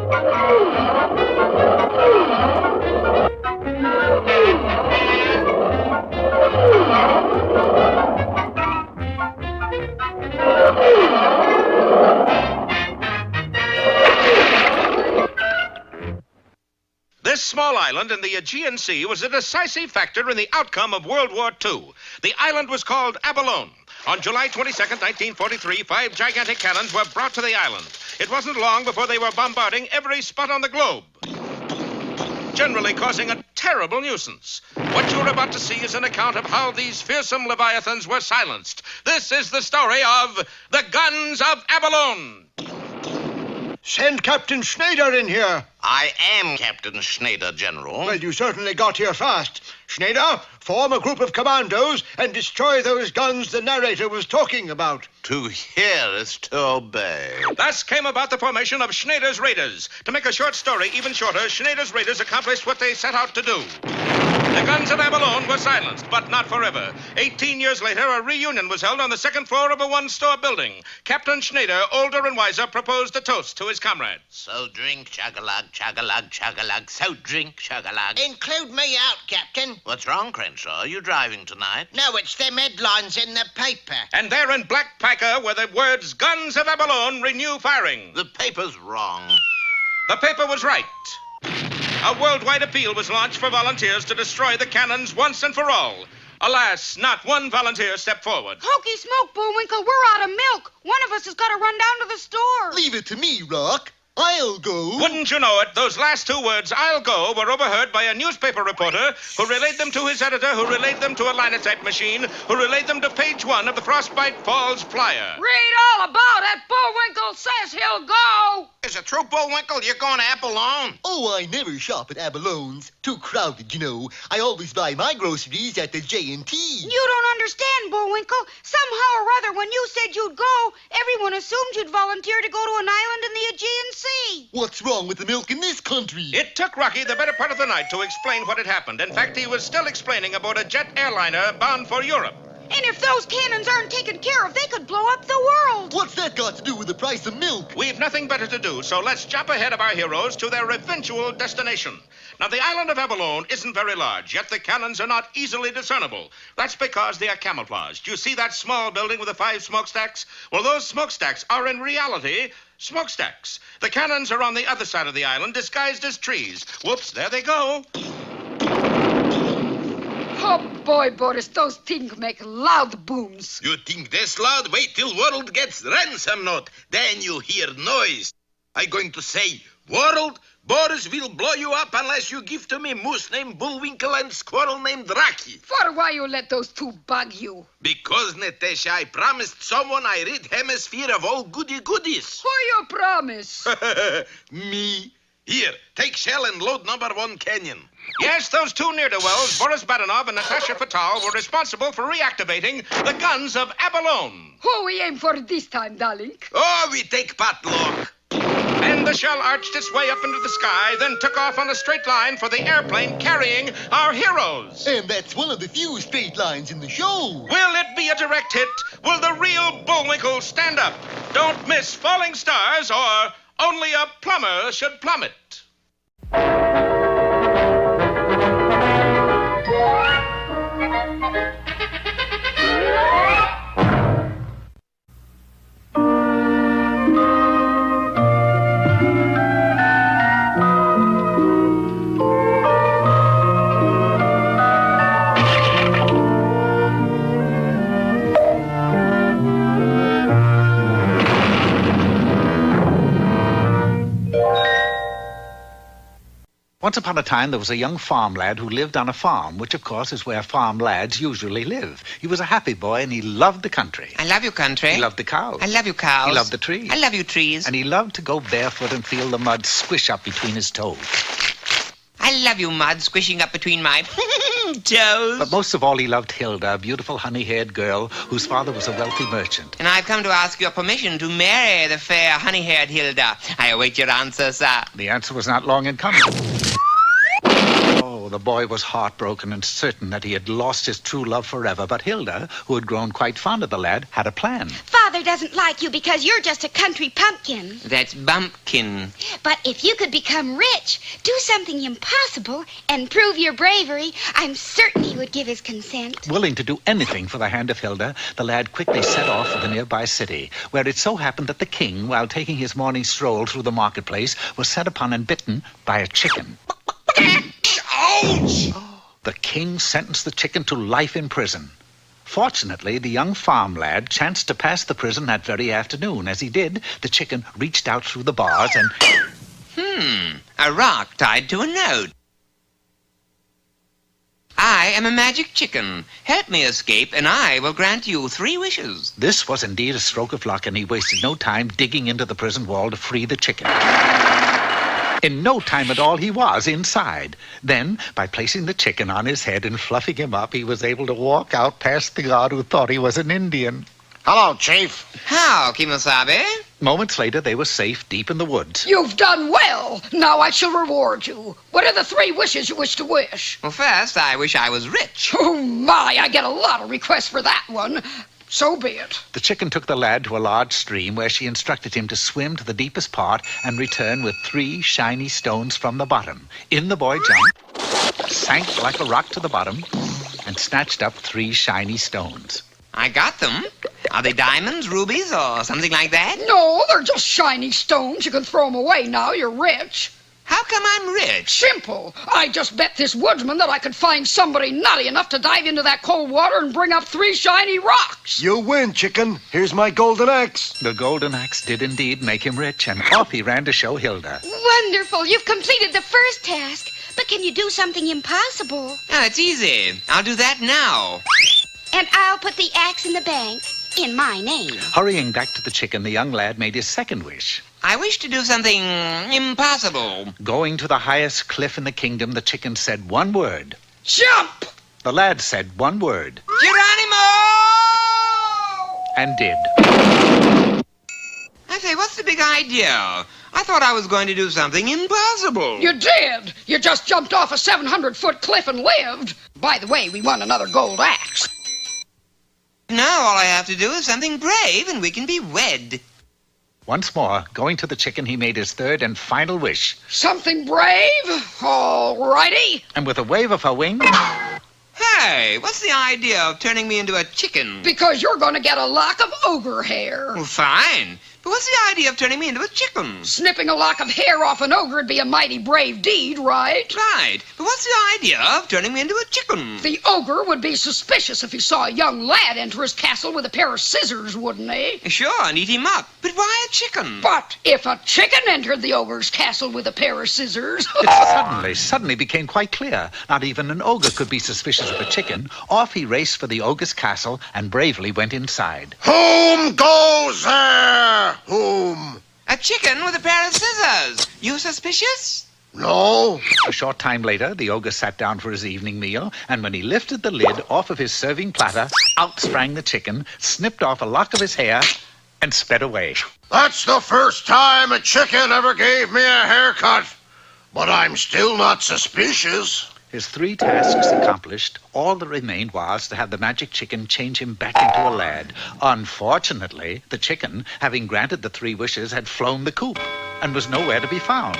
This small island in the Aegean Sea was a decisive factor in the outcome of World War II. The island was called Abalone. On July 22nd, 1943, 5 gigantic cannons were brought to the island. It wasn't long before they were bombarding every spot on the globe, generally causing a terrible nuisance. What you're about to see is an account of how these fearsome leviathans were silenced. This is the story of the Guns of Abalone. Send Captain Schneider in here. I am Captain Schneider, General. Well, you certainly got here fast. Schneider, form a group of commandos and destroy those guns the narrator was talking about. To hear is to obey. Thus came about the formation of Schneider's Raiders. To make a short story even shorter, Schneider's Raiders accomplished what they set out to do. The guns of Abalone were silenced, but not forever. 18 years later, a reunion was held on the second floor of a one-store building. Captain Schneider, older and wiser, proposed a toast to his comrades. So drink, chug-a-lug, chug-a-lug, chug-a-lug. So drink, chug-a-lug. Include me out, Captain. What's wrong, Crenshaw? Are you driving tonight? No, it's them headlines in the paper. And there in black pica were the words, Guns of Abalone, renew firing. The paper's wrong. The paper was right. A worldwide appeal was launched for volunteers to destroy the cannons once and for all. Alas, not one volunteer stepped forward. Hokey smoke, Bullwinkle. We're out of milk. One of us has got to run down to the store. Leave it to me, Rock. I'll go. Wouldn't you know it, those last two words, I'll go, were overheard by a newspaper reporter who relayed them to his editor, who relayed them to a linotype machine, who relayed them to page 1 of the Frostbite Falls Flyer. Read all about it. Bullwinkle says he'll go. Is it true, Bullwinkle? You're going to Abalone? Oh, I never shop at Abalone's. Too crowded, you know. I always buy my groceries at the J&T. You don't understand, Bullwinkle. Somehow or other, when you said you'd go, everyone assumed you'd volunteer to go to an island in the Aegean Sea. What's wrong with the milk in this country? It took Rocky the better part of the night to explain what had happened. In fact, he was still explaining about a jet airliner bound for Europe. And if those cannons aren't taken care of, they could blow up the world. What's that got to do with the price of milk? We've nothing better to do, so let's jump ahead of our heroes to their eventual destination. Now, the island of Abalone isn't very large, yet the cannons are not easily discernible. That's because they are camouflaged. You see that small building with the 5 smokestacks? Well, those smokestacks are in reality smokestacks. The cannons are on the other side of the island, disguised as trees. Whoops, there they go. Oh, boy, Boris, those things make loud booms. You think this loud? Wait till world gets ransom note. Then you hear noise. I'm going to say, world, Boris will blow you up unless you give to me moose named Bullwinkle and squirrel named Rocky. For why you let those two bug you? Because, Natasha, I promised someone I rid hemisphere of all goodies. Who you promise? Me. Here, take shell and load number 1 canyon. Yes, those two ne'er-do-wells, Boris Badenov and Natasha Fatal, were responsible for reactivating the guns of Abalone. Who we aim for this time, darling? Oh, we take potluck. And the shell arched its way up into the sky, then took off on a straight line for the airplane carrying our heroes. And that's one of the few straight lines in the show. Will it be a direct hit? Will the real Bullwinkle stand up? Don't miss Falling Stars, or Only a Plumber Should Plummet. Once upon a time, there was a young farm lad who lived on a farm, which, of course, is where farm lads usually live. He was a happy boy, and he loved the country. I love you, country. He loved the cows. I love you, cows. He loved the trees. I love you, trees. And he loved to go barefoot and feel the mud squish up between his toes. I love you, mud, squishing up between my toes. But most of all, he loved Hilda, a beautiful honey-haired girl whose father was a wealthy merchant. And I've come to ask your permission to marry the fair honey-haired Hilda. I await your answer, sir. The answer was not long in coming. Oh, the boy was heartbroken and certain that he had lost his true love forever. But Hilda, who had grown quite fond of the lad, had a plan. Father doesn't like you because you're just a country pumpkin. That's bumpkin. But if you could become rich, do something impossible, and prove your bravery, I'm certain he would give his consent. Willing to do anything for the hand of Hilda, the lad quickly set off for the nearby city, where it so happened that the king, while taking his morning stroll through the marketplace, was set upon and bitten by a chicken. Ouch! The king sentenced the chicken to life in prison. Fortunately, the young farm lad chanced to pass the prison that very afternoon. As he did, the chicken reached out through the bars and... A rock tied to a note. I am a magic chicken. Help me escape, and I will grant you 3 wishes. This was indeed a stroke of luck, and he wasted no time digging into the prison wall to free the chicken. In no time at all, he was inside. Then, by placing the chicken on his head and fluffing him up, he was able to walk out past the guard who thought he was an Indian. Hello, Chief. How, Kimosabe? Moments later, they were safe deep in the woods. You've done well. Now I shall reward you. What are the 3 wishes you wish to wish? Well, first, I wish I was rich. Oh, my, I get a lot of requests for that one. So be it. The chicken took the lad to a large stream where she instructed him to swim to the deepest part and return with 3 shiny stones from the bottom. In the boy jumped, sank like a rock to the bottom, and snatched up 3 shiny stones. I got them. Are they diamonds, rubies, or something like that? No, they're just shiny stones. You can throw them away now. You're rich. How come I'm rich? Simple. I just bet this woodsman that I could find somebody nutty enough to dive into that cold water and bring up 3 shiny rocks. You win, chicken. Here's my golden axe. The golden axe did indeed make him rich, and off he ran to show Hilda. Wonderful. You've completed the first task. But can you do something impossible? Oh, it's easy. I'll do that now. And I'll put the axe in the bank in my name. Hurrying back to the chicken, the young lad made his second wish. I wish to do something impossible. Going to the highest cliff in the kingdom, the chicken said one word. Jump! The lad said one word. Geronimo! And did. I say, what's the big idea? I thought I was going to do something impossible. You did. You just jumped off a 700-foot cliff and lived. By the way, we won another gold axe. Now all I have to do is something brave, and we can be wed. Once more, going to the chicken, he made his third and final wish. Something brave? All righty. And with a wave of her wing... Hey, what's the idea of turning me into a chicken? Because you're going to get a lock of ogre hair. Well, fine. But what's the idea of turning me into a chicken? Snipping a lock of hair off an ogre would be a mighty brave deed, right? Right. But what's the idea of turning me into a chicken? The ogre would be suspicious if he saw a young lad enter his castle with a pair of scissors, wouldn't he? Sure, and eat him up. But why a chicken? But if a chicken entered the ogre's castle with a pair of scissors... It suddenly became quite clear. Not even an ogre could be suspicious of a chicken. Off he raced for the ogre's castle and bravely went inside. Whom goes there? Whom? A chicken with a pair of scissors. You suspicious? No. A short time later, the ogre sat down for his evening meal, and when he lifted the lid off of his serving platter, out sprang the chicken, snipped off a lock of his hair, and sped away. That's the first time a chicken ever gave me a haircut. But I'm still not suspicious. His 3 tasks accomplished, all that remained was to have the magic chicken change him back into a lad. Unfortunately, the chicken, having granted the 3 wishes, had flown the coop and was nowhere to be found.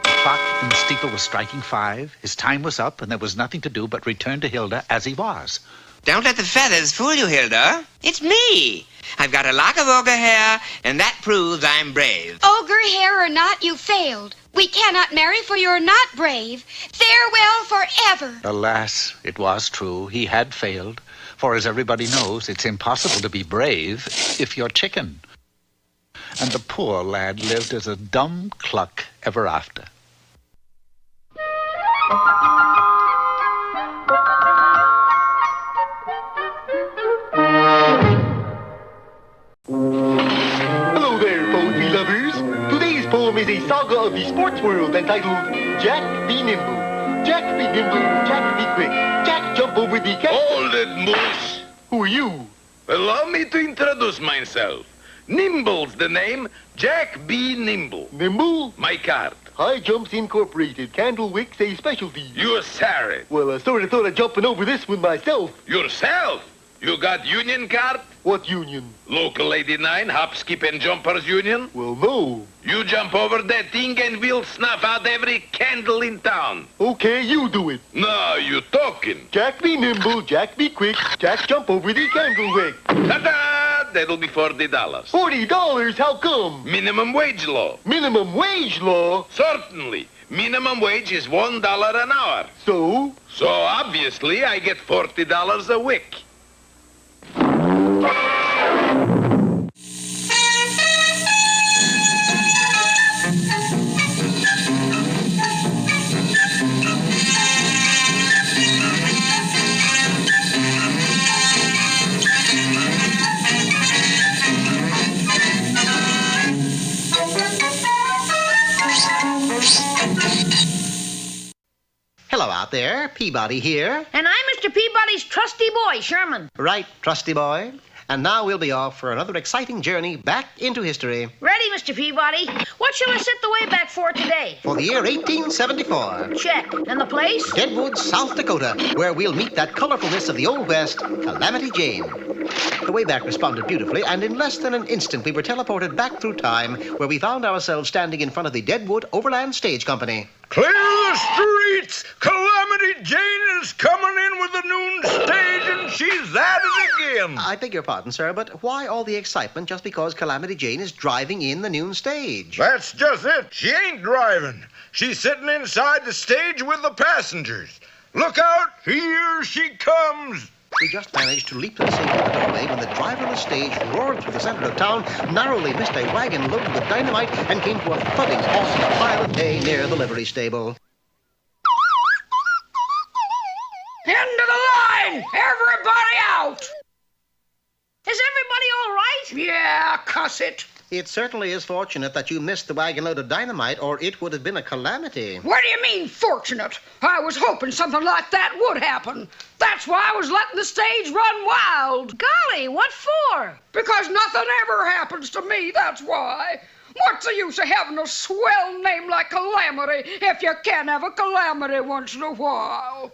The clock in the steeple was striking 5. His time was up, and there was nothing to do but return to Hilda as he was. Don't let the feathers fool you, Hilda. It's me. I've got a lock of ogre hair, and that proves I'm brave. Ogre hair or not, you failed. We cannot marry, for you're not brave. Farewell forever. Alas, it was true. He had failed. For as everybody knows, it's impossible to be brave if you're chicken. And the poor lad lived as a dumb cluck ever after. Hello there, poetry lovers. Today's poem is a saga of the sports world entitled Jack be Nimble. Jack be nimble, Jack be quick. Jack jump over the cat. Hold it, Moose. Who are you? Allow me to introduce myself. Nimble's the name. Jack B. Nimble. Nimble? My card. High Jumps Incorporated. Candle wicks a specialty. You sorry. Well, I sort of thought of jumping over this one myself. Yourself? You got union card? What union? Local 89, Hop, Skip, and Jumpers Union? Well, no. You jump over that thing and we'll snuff out every candle in town. Okay, you do it. No, you talking. Jack be nimble, Jack be quick, Jack jump over the candle wick. Ta-da! That'll be $40. $40? How come? Minimum wage law. Minimum wage law? Certainly. Minimum wage is $1 an hour. So? So obviously I get $40 a week. Hello out there, Peabody here. And I'm Mr. Peabody's trusty boy, Sherman. Right, trusty boy. And now we'll be off for another exciting journey back into history. Ready, Mr. Peabody? What shall I set the way back for today? For the year 1874. Check. And the place? Deadwood, South Dakota, where we'll meet that colorfulness of the Old West, Calamity Jane. The Wayback responded beautifully, and in less than an instant we were teleported back through time, where we found ourselves standing in front of the Deadwood Overland Stage Company. Clear the streets! Calamity Jane is coming in with the noon stage, and she's at it again! I beg your pardon, sir, but why all the excitement just because Calamity Jane is driving in the noon stage? That's just it. She ain't driving. She's sitting inside the stage with the passengers. Look out! Here she comes! We just managed to leap to the safety of the doorway when the driverless stage roared through the center of town, narrowly missed a wagon loaded with dynamite, and came to a thudding halt on a pile of hay near the livery stable. End of the line! Everybody out! Is everybody all right? Yeah, cuss it. It certainly is fortunate that you missed the wagon load of dynamite, or it would have been a calamity. What do you mean, fortunate? I was hoping something like that would happen. That's why I was letting the stage run wild. Golly, what for? Because nothing ever happens to me, that's why. What's the use of having a swell name like Calamity if you can't have a calamity once in a while?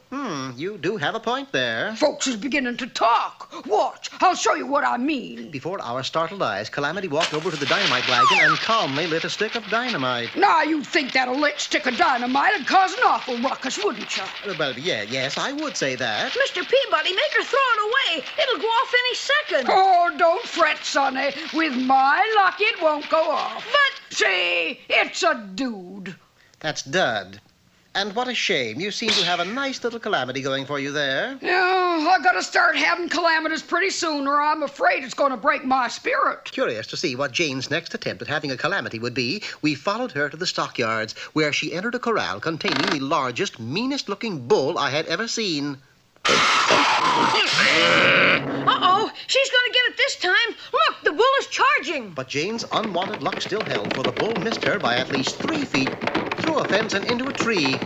You do have a point there. Folks is beginning to talk. Watch, I'll show you what I mean. Before our startled eyes, Calamity walked over to the dynamite wagon and calmly lit a stick of dynamite. Now, you'd think that a lit stick of dynamite would cause an awful ruckus, wouldn't you? Well, yes, I would say that. Mr. Peabody, make her throw it away. It'll go off any second. Oh, don't fret, Sonny. With my luck, it won't go off. But... See, it's a dude. That's Dud. And what a shame. You seem to have a nice little calamity going for you there. Yeah, I gotta start having calamities pretty soon, or I'm afraid it's gonna break my spirit. Curious to see what Jane's next attempt at having a calamity would be, we followed her to the stockyards, where she entered a corral containing the largest, meanest-looking bull I had ever seen. Uh-oh, she's gonna get it this time. Look, the bull is charging. But Jane's unwanted luck still held, for the bull missed her by at least 3 feet, through a fence and into a tree.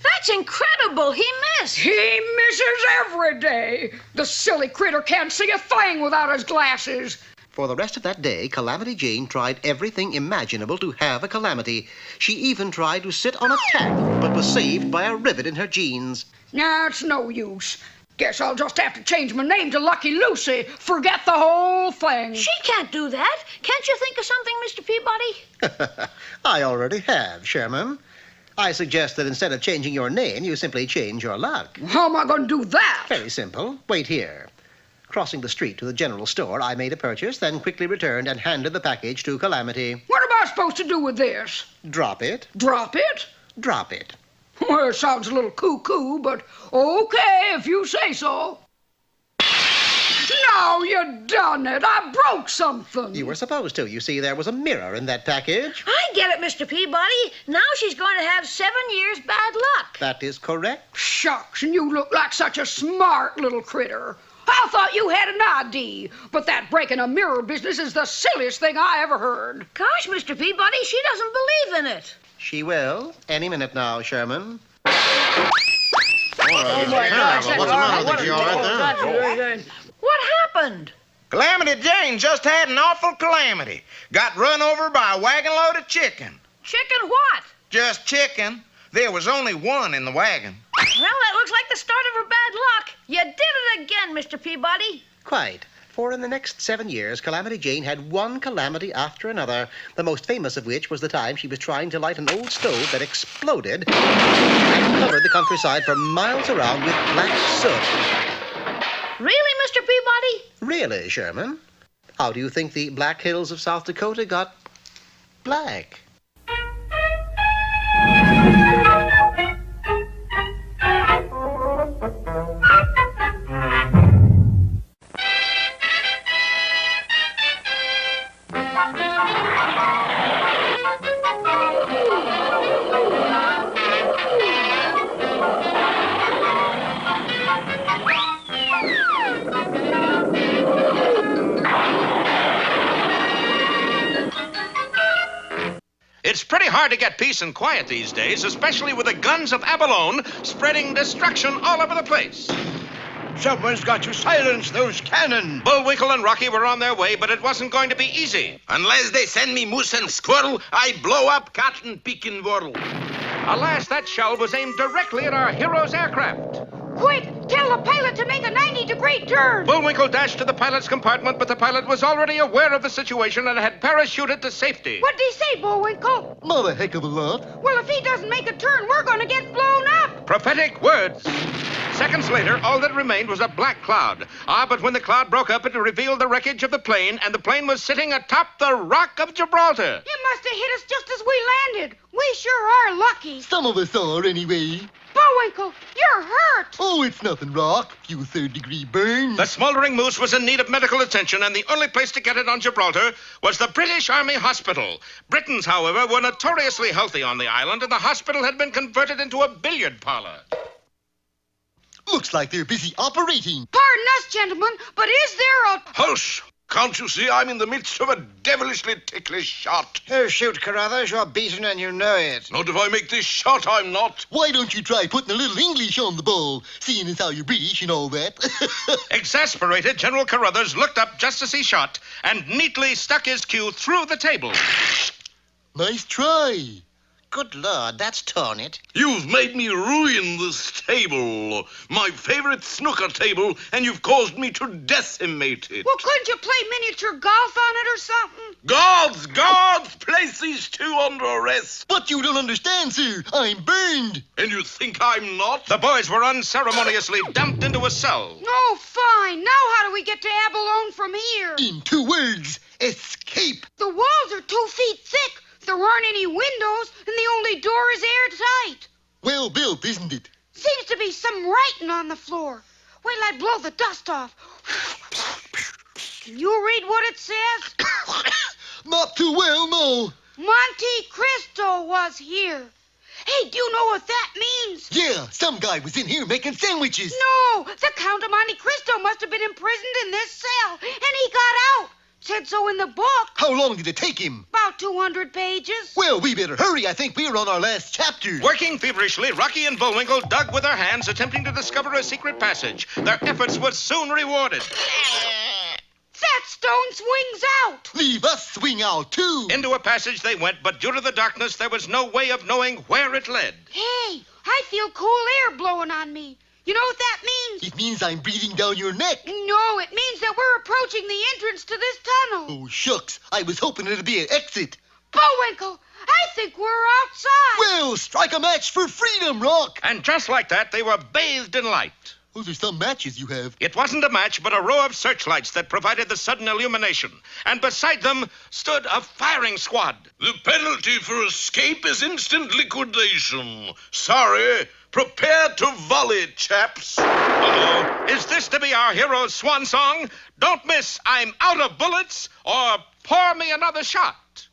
That's incredible. He missed. He misses every day. The silly critter can't see a thing without his glasses. For the rest of that day, Calamity Jane tried everything imaginable to have a calamity. She even tried to sit on a tack, but was saved by a rivet in her jeans. Nah, it's no use. Guess I'll just have to change my name to Lucky Lucy. Forget the whole thing. She can't do that. Can't you think of something, Mr. Peabody? I already have, Sherman. I suggest that instead of changing your name, you simply change your luck. How am I going to do that? Very simple. Wait here. Crossing the street to the general store, I made a purchase, then quickly returned and handed the package to Calamity. What am I supposed to do with this? Drop it. Drop it? Drop it. Well, it sounds a little cuckoo, but okay, if you say so. No, you done it. I broke something. You were supposed to. You see, there was a mirror in that package. I get it, Mr. Peabody. Now she's going to have 7 years bad luck. That is correct. Shucks, and you look like such a smart little critter. I thought you had an ID, but that breaking a mirror business is the silliest thing I ever heard. Gosh, Mr. Peabody, she doesn't believe in it. She will. Any minute now, Sherman. Oh, my gosh. What's the matter? Think you all right there? What happened? Calamity Jane just had an awful calamity. Got run over by a wagon load of chicken. Chicken what? Just chicken. There was only one in the wagon. Well, that looks like the start of her bad luck. You did it again, Mr. Peabody. Quite. For in the next 7 years, Calamity Jane had one calamity after another, the most famous of which was the time she was trying to light an old stove that exploded and covered the countryside for miles around with black soot. Really, Mr. Peabody? Really, Sherman? How do you think the Black Hills of South Dakota got black? It's pretty hard to get peace and quiet these days, especially with the guns of Abalone spreading destruction all over the place. Someone's got to silence those cannon. Bullwinkle and Rocky were on their way, but it wasn't going to be easy. Unless they send me moose and squirrel, I blow up cotton picking world. Alas, that shell was aimed directly at our hero's aircraft. Quick, tell the pilot to make a 90-degree turn. Bullwinkle dashed to the pilot's compartment, but the pilot was already aware of the situation and had parachuted to safety. What'd he say, Bullwinkle? Not a heck of a lot. Well, if he doesn't make a turn, we're going to get blown up. Prophetic words. Seconds later, all that remained was a black cloud. But when the cloud broke up, it revealed the wreckage of the plane, and the plane was sitting atop the Rock of Gibraltar. It must have hit us just as we landed. We sure are lucky. Some of us are, anyway. Bullwinkle, you're hurt. Oh, it's nothing, Rock. Few third-degree burns. The smoldering moose was in need of medical attention, and the only place to get it on Gibraltar was the British Army Hospital. Britons, however, were notoriously healthy on the island, and the hospital had been converted into a billiard parlor. Looks like they're busy operating. Pardon us, gentlemen, but is there a... Hush! Can't you see I'm in the midst of a devilishly ticklish shot? Oh, shoot, Carruthers, you're beaten and you know it. Not if I make this shot, I'm not. Why don't you try putting a little English on the ball, seeing as how you're British and all that? Exasperated, General Carruthers looked up just as he shot and neatly stuck his cue through the table. Nice try. Good Lord, that's torn it. You've made me ruin this table, my favorite snooker table, and you've caused me to decimate it. Well, couldn't you play miniature golf on it or something? Guards, place these two under arrest. But you don't understand, sir. I'm burned. And you think I'm not? The boys were unceremoniously dumped into a cell. Oh, fine. Now how do we get to Abalone from here? In 2 words, escape. The walls are 2 feet thick. There aren't any windows, and the only door is airtight. Well built, isn't it? Seems to be some writing on the floor. Wait till I blow the dust off. Can you read what it says? Not too well, no. Monte Cristo was here. Hey, do you know what that means? Yeah, some guy was in here making sandwiches. No, the Count of Monte Cristo must have been imprisoned in this cell, and he got out. Said so in the book. How long did it take him? About 200 pages. Well, we better hurry. I think we're on our last chapter. Working feverishly, Rocky and Bullwinkle dug with their hands, attempting to discover a secret passage. Their efforts were soon rewarded. That stone swings out. Leave us swing out, too. Into a passage they went, but due to the darkness, there was no way of knowing where it led. Hey, I feel cool air blowing on me. You know what that means? It means I'm breathing down your neck. No, it means that we're approaching the entrance to this tunnel. Oh, shucks. I was hoping it'd be an exit. Bullwinkle, I think we're outside. Well, strike a match for freedom, Rock. And just like that, they were bathed in light. Those are some matches you have. It wasn't a match, but a row of searchlights that provided the sudden illumination. And beside them stood a firing squad. The penalty for escape is instant liquidation. Sorry. Prepare to volley, chaps. Uh-oh. Is this to be our hero's swan song? Don't miss I'm Out of Bullets or Pour Me Another Shot.